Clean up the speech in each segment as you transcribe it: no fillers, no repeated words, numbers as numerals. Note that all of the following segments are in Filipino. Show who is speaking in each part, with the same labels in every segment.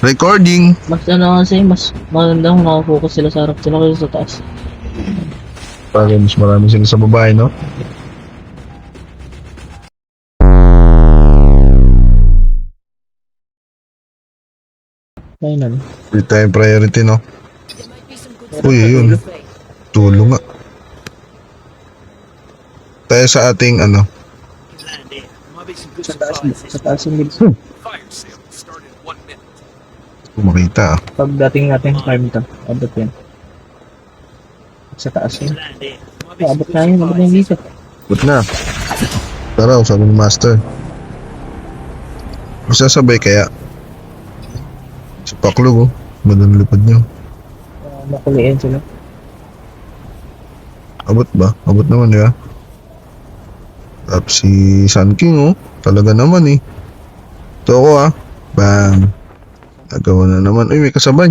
Speaker 1: Recording.
Speaker 2: Mas ano kasi, mas maganda kung nakafocus sila sa harap sila kaysa sa taas.
Speaker 1: Parang mas marami sila sa babae, no?
Speaker 2: Ayun na.
Speaker 1: Hindi tayo priority, no? Uy, yun. Tulong nga. Tayo sa ating, ano.
Speaker 2: Sa taas yung bilis.
Speaker 1: Kung makita, ah.
Speaker 2: Pagdating natin, 5 ito. Abot yan. Sa taas yun. Abot na yun, abot na yung dito.
Speaker 1: Ba't na? Tara, sabi ni Master. Masasabay kaya? Sa paklog, oh. Magandang lipad niyo.
Speaker 2: Makuliin sila.
Speaker 1: Abot ba? Abot naman, di ba? Tapos si Sun King, oh. Talaga naman, eh. Ito ako, ah. Bang. Nagawa na naman. Uy, may kasabay.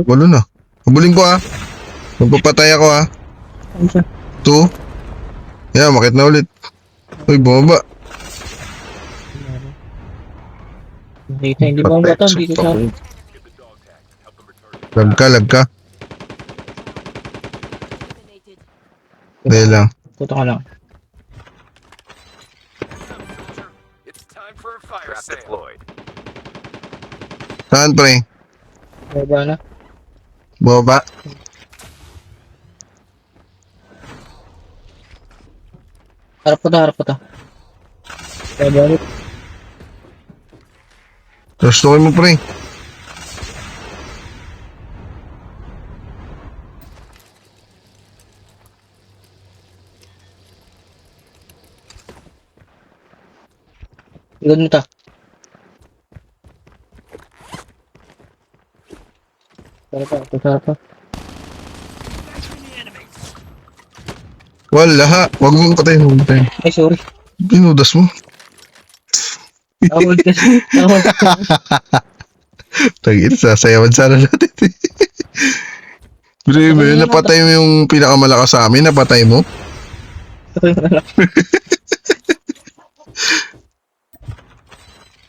Speaker 1: Walo na. Habulin ko, ah. Magpapatay ako, ah.
Speaker 2: Ano siya?
Speaker 1: 2. Yeah, makit na ulit. Uy, bumaba.
Speaker 2: Nakita, hindi mo ba ito? Dito sa...
Speaker 1: Lag ka. Dahil lang.
Speaker 2: Puto ka lang.
Speaker 1: Saan, pre?
Speaker 2: Baba na.
Speaker 1: Bumaba.
Speaker 2: Harap po ta. Kaya balik.
Speaker 1: Gusto mo, pre.
Speaker 2: Igod mo ta. Harap pa.
Speaker 1: Wala, ha. Huwag mong patayin.
Speaker 2: Ay, sorry.
Speaker 1: Pinudas mo.
Speaker 2: Tawag kasi.
Speaker 1: Tagil, sasayawan sana natin. Bro, napatay mo yung pinakamalakas sa amin. Napatay mo.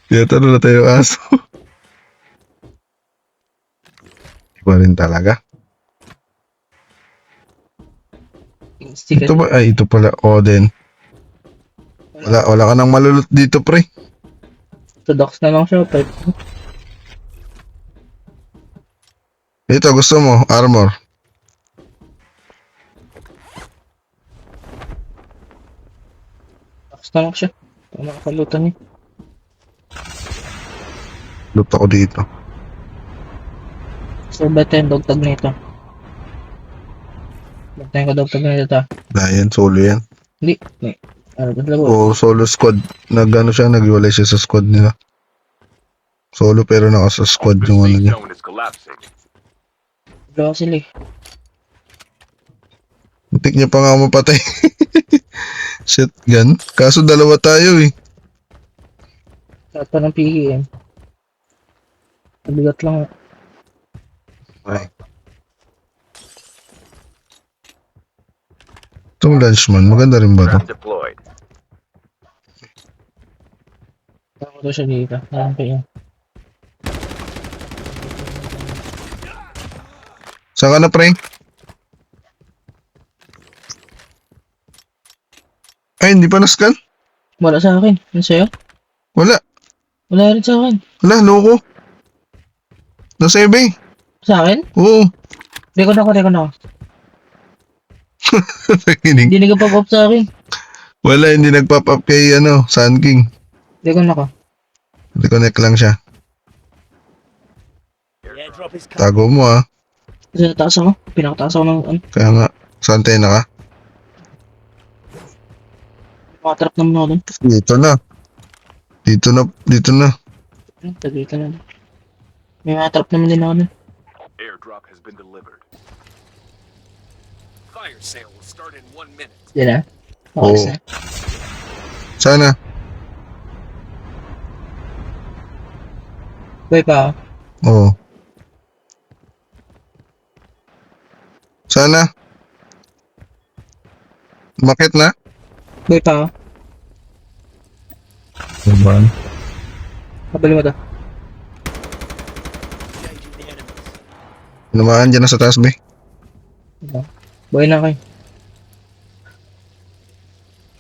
Speaker 1: Kaya talo na tayo aso. Iba rin talaga. Ito ba? Ay, ito pala. Oden. Wala ka nang malulot dito, pre.
Speaker 2: Sa docks na lang siya.
Speaker 1: Ito, gusto mo? Armor.
Speaker 2: Docks na lang siya. Ito makakalutan niya.
Speaker 1: Loot ako dito.
Speaker 2: So, beta yung dogtag nito. Bata yung dogtag nito ta.
Speaker 1: Yan, solo yan.
Speaker 2: Hindi. Ano ba talaga?
Speaker 1: O solo squad. Nag-ano siya, nag-iwalay siya sa squad nila. Solo pero naka sa squad yung ano niya.
Speaker 2: Wala sila eh.
Speaker 1: Muntik niya pa nga mapatay. Shotgun. Kaso dalawa tayo eh.
Speaker 2: Lahat pa ng PEM. Nabigat lang.
Speaker 1: Ay. Itong lunchman, maganda rin ba ito?
Speaker 2: Ako to siya dito. Ayan pa yun.
Speaker 1: Saan ka na, pre? Ay, hindi pa na-scan?
Speaker 2: Wala sa akin. Ano sa'yo?
Speaker 1: Wala.
Speaker 2: Wala rin sa akin.
Speaker 1: Wala, loko. Nasa iba eh.
Speaker 2: Sa akin?
Speaker 1: Oo.
Speaker 2: Record ako.
Speaker 1: Nakinig.
Speaker 2: Hindi nag-pop up sa akin.
Speaker 1: Wala, hindi nag-pop up kay Sun King.
Speaker 2: Record ako.
Speaker 1: Reconnect lang siya. Tago mo ah.
Speaker 2: Kasi nataas ako. Pinakataas ako ng ano.
Speaker 1: Kaya nga, sa antena ka?
Speaker 2: Makatrap naman ako dun.
Speaker 1: Dito na. Dito na.
Speaker 2: Tagay ka na. May makatrap naman din ako dun.
Speaker 3: Airdrop has been delivered. Fire sale will start in 1 minute.
Speaker 2: Yan na.
Speaker 1: Oo.
Speaker 2: Okay,
Speaker 1: Sana.
Speaker 2: Boy pa ako.
Speaker 1: Oo. Sana. Bakit na?
Speaker 2: Boy pa ako.
Speaker 1: Diba?
Speaker 2: Kabali mo to.
Speaker 1: Lumaan dyan na sa taas, be.
Speaker 2: Diba? Buhay na kayo.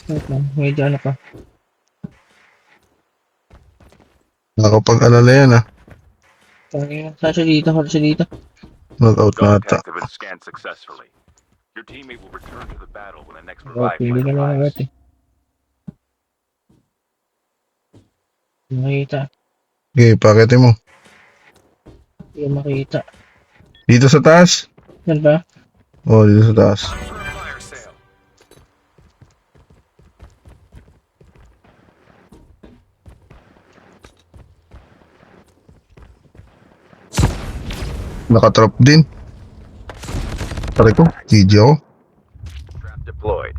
Speaker 2: Wait lang, medyo ano ka.
Speaker 1: Nakakapag-alala yan, ah.
Speaker 2: Sasya dito, sasya dito.
Speaker 1: Knock-out na
Speaker 3: Dog
Speaker 1: ata.
Speaker 3: tags have been scanned successfully. Your teammate will return to the battle when the next
Speaker 2: Oh,
Speaker 3: revive
Speaker 2: pili ka
Speaker 3: flight
Speaker 2: lang
Speaker 3: arrives.
Speaker 2: agad eh. Hindi makita.
Speaker 1: Okay, pakitin mo.
Speaker 2: Hindi makita.
Speaker 1: Dito sa taas.
Speaker 2: Yan ba?
Speaker 1: Oh, dito sa taas.
Speaker 3: For a fire sale.
Speaker 1: Nakatrap din. Pare ko, GG ako.
Speaker 3: Trap deployed.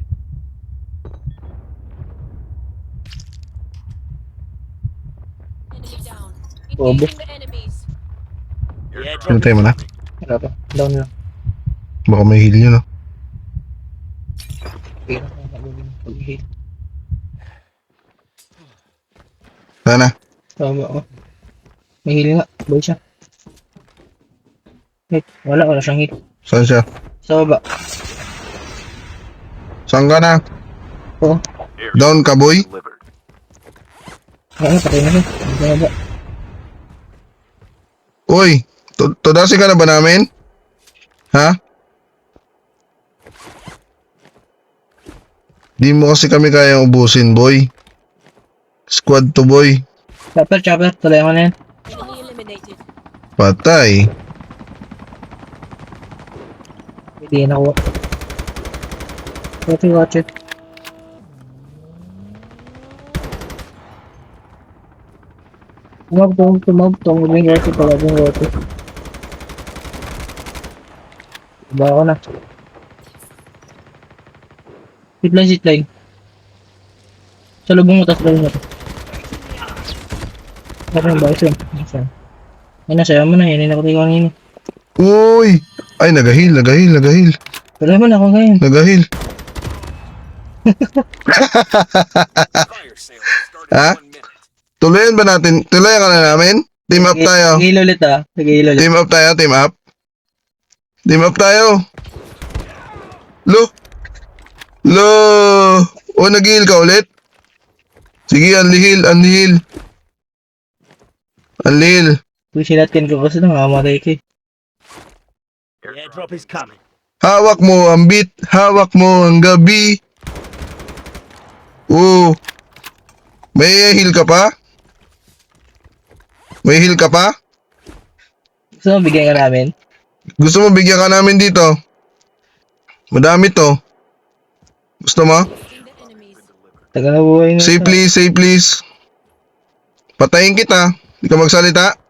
Speaker 4: Enemy down.
Speaker 2: Bobo.
Speaker 4: Engaging the enemies.
Speaker 1: Pinatay mo na.
Speaker 2: Wala pa. Down lang.
Speaker 1: Baka may heal yun, ah.
Speaker 2: Pira ka na pag-hit.
Speaker 1: Sana.
Speaker 2: Tama ako. May heal nga. Boy siya. Hit. Wala siyang hit.
Speaker 1: Saan siya?
Speaker 2: Sa baba.
Speaker 1: Saan ka na?
Speaker 2: Oo.
Speaker 1: Down ka, boy?
Speaker 3: Delivered.
Speaker 2: Ano, patay na siya. Hindi ka na ba?
Speaker 1: Uy, tudasi ka na ba namin? Ha? Di mo kasi kami kayang ubusin, boy. Squad to, boy.
Speaker 2: Chopper. Tuloy mo na yan.
Speaker 4: Enemy eliminated.
Speaker 1: Patay.
Speaker 2: Hindi na nakuha. Watch it. Tumag. May watch it. Palaging watch it. Iba ako na. Zipline. Sa lubong mo, tas lubong mo to. Parang ba ito? Ay, nasaya mo na. Yan ako tayo kanina.
Speaker 1: Uy! Ay, nagahil.
Speaker 2: Wala mo na ako ngayon.
Speaker 1: Nagahil.
Speaker 3: Fire sale will start in
Speaker 1: Huh?
Speaker 3: 1 minute.
Speaker 1: Tuluyan ba natin? Tuluyan ka na namin? Team up tayo.
Speaker 2: Nag-heal ulit ah. Nag-heal ulit.
Speaker 1: Team up tayo, team up. Team up tayo. Lo! O, nag-heal ka ulit? Sige, unlihil.
Speaker 2: Pusin natin ko kasi nangamatay ka eh.
Speaker 3: Airdrop is coming.
Speaker 1: Hawak mo ang beat. Hawak mo ang gabi. Oo. May heal ka pa?
Speaker 2: Gusto mo bigyan ka namin?
Speaker 1: Gusto mo bigyan ka namin dito? Madami to. Gusto mo?
Speaker 4: Engaging the enemies.
Speaker 2: Taga na buhay na.
Speaker 1: Say please. Patayin kita. Hindi ka magsalita.
Speaker 4: Enemy down.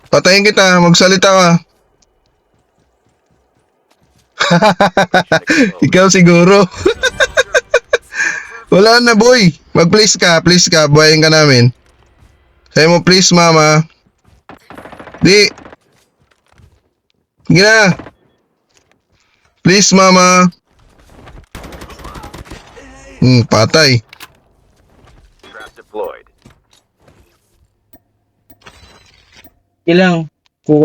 Speaker 1: Patayin kita. Magsalita ka. Ikaw siguro. Wala na, boy. Mag-please ka. Buhayin ka namin. Sabi mo, please, mama. Di. Sige na. Please, mama. Patay.
Speaker 3: Trap deployed.
Speaker 2: Ilang.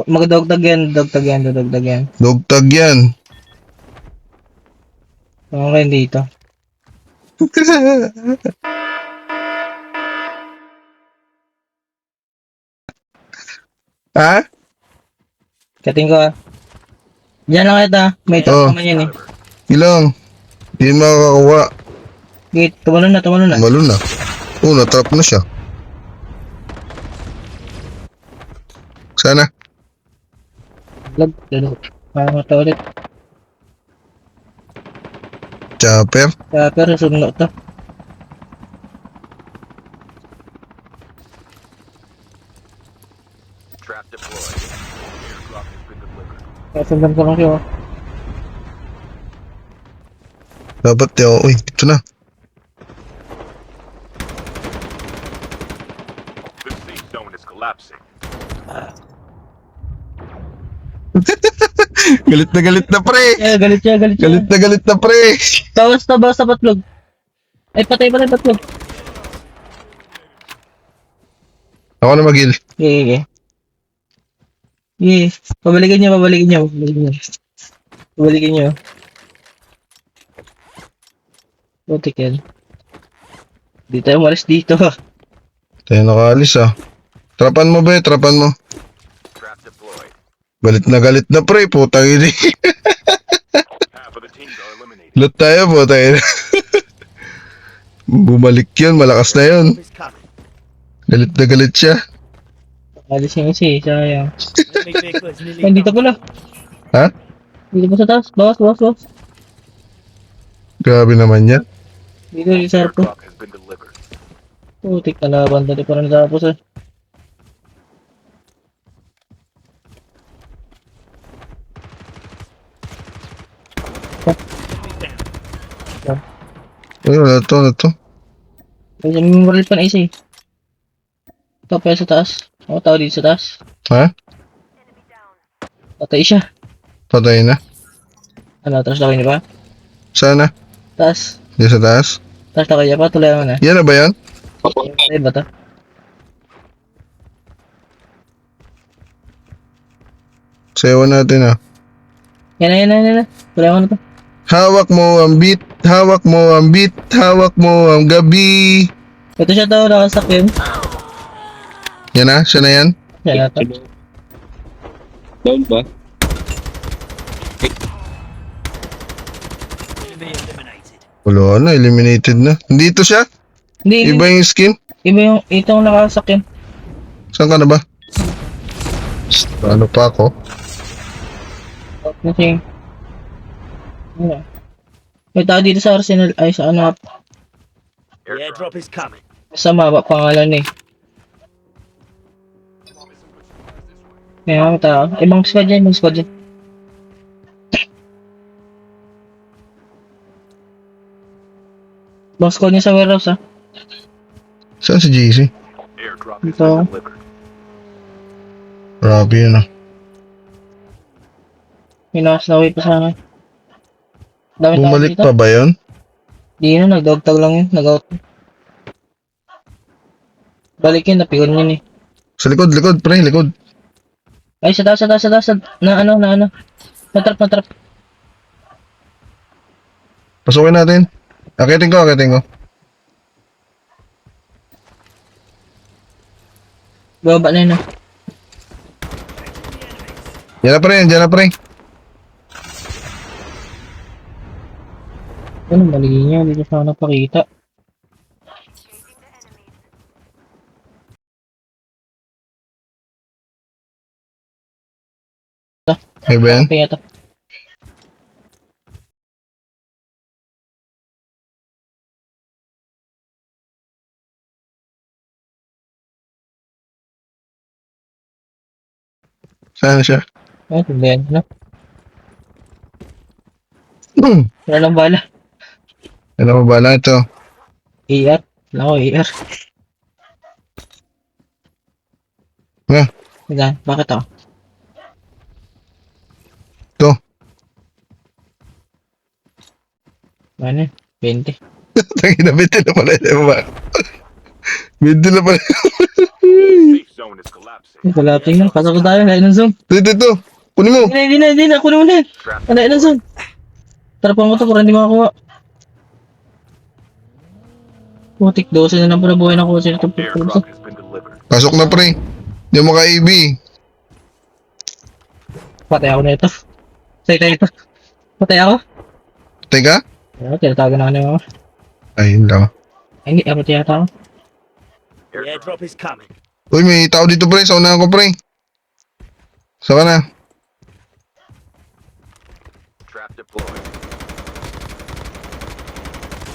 Speaker 2: Magdagdag yan.
Speaker 1: Dugtag yan.
Speaker 2: Okay, dito.
Speaker 1: Ha?
Speaker 2: Kating ko ah. Diyan lang kita. May
Speaker 1: Oh.
Speaker 2: tama yan eh.
Speaker 1: Ilang. Hindi makakakuha.
Speaker 2: Gate, tumalon na.
Speaker 1: Malo na. Oh, natrap na siya. Sana.
Speaker 2: Lag, lalo. Mata ulit.
Speaker 1: Chopper.
Speaker 2: Pero sunog to.
Speaker 3: Trap deployed. Airdrop has been delivered.
Speaker 2: Kasundan ko lang siya oh.
Speaker 1: Dapat yun. Uy, ito na.
Speaker 3: This safe zone is collapsing.
Speaker 1: Galit na pre.
Speaker 2: Galit siya.
Speaker 1: Galit na pre.
Speaker 2: Bawas na patlog. Ay, patay patlog.
Speaker 1: Ako na mag-heal.
Speaker 2: Okay. Yes. Pabalikin niyo. Pabalikin niyo. Butik yan. Di tayo umalis dito.
Speaker 1: Tayo nakaalis ah. Trapan mo ba trapan mo.
Speaker 3: Trap deployed.
Speaker 1: Galit na pre, putang ini.
Speaker 3: Half of the teams are eliminated.
Speaker 1: Lot tayo, putang ini. Bumalik yun, malakas na yun. Galit siya.
Speaker 2: Alis yung kasi, sayang. Ay, dito pala.
Speaker 1: Ha?
Speaker 2: Dito pa sa taas. Bawas.
Speaker 1: Grabe naman yan.
Speaker 2: Dito, yung sarpo.
Speaker 3: Airdrop has been delivered.
Speaker 2: Putik na laban. Dali pa rin natapos eh.
Speaker 1: Uy, wala to.
Speaker 2: Ay, may moral pa na isa eh. Ito pa sa taas. Ako tao dito sa taas.
Speaker 1: Ha?
Speaker 2: Patay siya.
Speaker 1: Patay na.
Speaker 2: Ano, taas na kayo niya ba?
Speaker 1: Sana.
Speaker 2: Taas.
Speaker 1: Diyan sa taas.
Speaker 2: Taas na kayo pa. Tuloy mo na.
Speaker 1: Yan na ba yan?
Speaker 2: Patay ba ito?
Speaker 1: Sayawan natin ah.
Speaker 2: Yan na. Tuloy mo na to.
Speaker 1: Hawak mo ang beat, hawak mo ang gabi.
Speaker 2: Ito siya daw, nakasakyan.
Speaker 1: Yan na, siya na yan.
Speaker 2: Yan na to.
Speaker 5: Down ba?
Speaker 1: Wala na, eliminated na. Dito siya?
Speaker 2: Hindi,
Speaker 1: Iba yung skin?
Speaker 2: iba yung itong nakasakyan.
Speaker 1: Saan ka na ba? Ano pa ako?
Speaker 2: Kasi, ano. May tao dito sa Arsenal, ay sa ano,
Speaker 3: Airdrop is coming.
Speaker 2: sa maba pangalan eh. Kaya may tao. Ibang squad yan. Ibang squad niya sa warehouse ah.
Speaker 1: Saan si JC?
Speaker 3: Airdrop has
Speaker 2: Ito.
Speaker 3: been delivered.
Speaker 1: Grabe yun ah.
Speaker 2: Minakas na way pa sa akin. Dami tao
Speaker 1: Bumalik
Speaker 2: dito.
Speaker 1: pa ba yun?
Speaker 2: Di na, nag-dogtag lang yun. Nag-out. Balik yun, napigon yun eh.
Speaker 1: Sa likod, pre, likod.
Speaker 2: Ay, sa taas. Na ano. Natrap.
Speaker 1: Pasukin natin. Akitin ko.
Speaker 2: Bababa na yun ah.
Speaker 1: Diyan na pre.
Speaker 2: Ano, mali niya. Dito sa nagpakita.
Speaker 1: Hey Ben,
Speaker 2: Kaya to.
Speaker 1: saan siya?
Speaker 2: Ay, tindihan na. Wala lang bala.
Speaker 1: Ano ba bala ito?
Speaker 2: AR. Wala ko AR.
Speaker 1: Nga,
Speaker 2: Saan? Bakit ako?
Speaker 1: ito.
Speaker 2: Ano? 20.
Speaker 1: Tangina, 20 na pala yun ba? 20 na pala.
Speaker 3: Safe zone is collapsing.
Speaker 2: Kalaping na. Pasok na tayo. Lain ng zone.
Speaker 1: Ito. Kunin mo.
Speaker 2: Hindi na. Kunin mo na.
Speaker 3: Trap
Speaker 2: Lain ng zone. Tarapan mo to para hindi makakuha. Putik, 12 na lang para buhay na ko sila itong
Speaker 3: airdrop has been delivered.
Speaker 1: Pasok na pre. Hindi mo ka-AB.
Speaker 2: Patay ako na ito. Say ito. Patay ako.
Speaker 1: Teka.
Speaker 2: Ano, tinatago na ako ng mga.
Speaker 1: Ay, yun lang.
Speaker 2: Ay, hindi. Abot yata ako.
Speaker 3: Airdrop is coming.
Speaker 1: Uy, may tao dito pre. Sa unahan ko pre. Saan ka na?
Speaker 3: Trap deployed.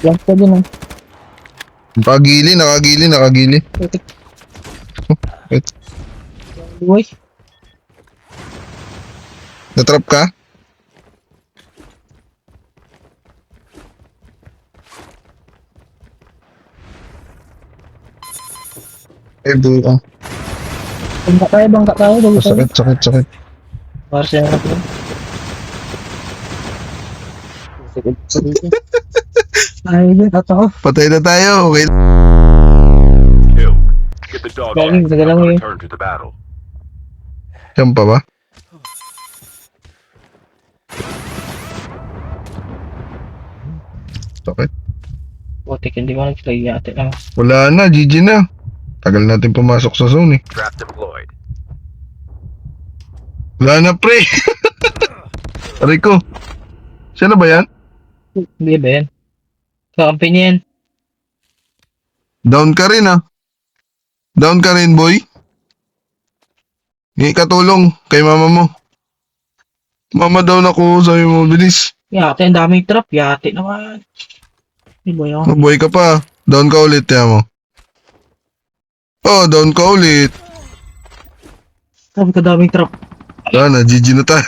Speaker 2: Lang pa din ah.
Speaker 1: Nakagili.
Speaker 2: Putik.
Speaker 1: Wait.
Speaker 2: Uy.
Speaker 1: Natrap ka? Eh, buo.
Speaker 2: Bangka tayo. Bago tayo.
Speaker 1: Sakit.
Speaker 2: Para siya na natin. Sakit. Ay, yun. At ako.
Speaker 1: Patay na tayo. Okay.
Speaker 3: Killed. Get the dog
Speaker 2: Galing,
Speaker 3: tags
Speaker 2: nagalaw
Speaker 3: and
Speaker 2: yun.
Speaker 3: return to the battle.
Speaker 1: Yan pa ba? Sakit.
Speaker 2: Buti hindi mo nag-play yate lang.
Speaker 1: Wala na, GG na. Tagal natin pumasok sa zone eh.
Speaker 3: Trap deployed.
Speaker 1: Wala na pre. Aray ko. Siya na ba yan?
Speaker 2: Hindi ba yan? Kakampi niya yan.
Speaker 1: Down ka rin ah. Down ka rin boy. Hingi ka tulong kay mama mo. Mama down ako, sabi mo bilis.
Speaker 2: Yate, ang daming trap. Yate naman. Hindi ba yun?
Speaker 1: Mabuhay ka pa. Down ka ulit, tiyan mo. Oh, down ka ulit.
Speaker 2: Sabi ko daming trap.
Speaker 1: Wala na, GG na tayo.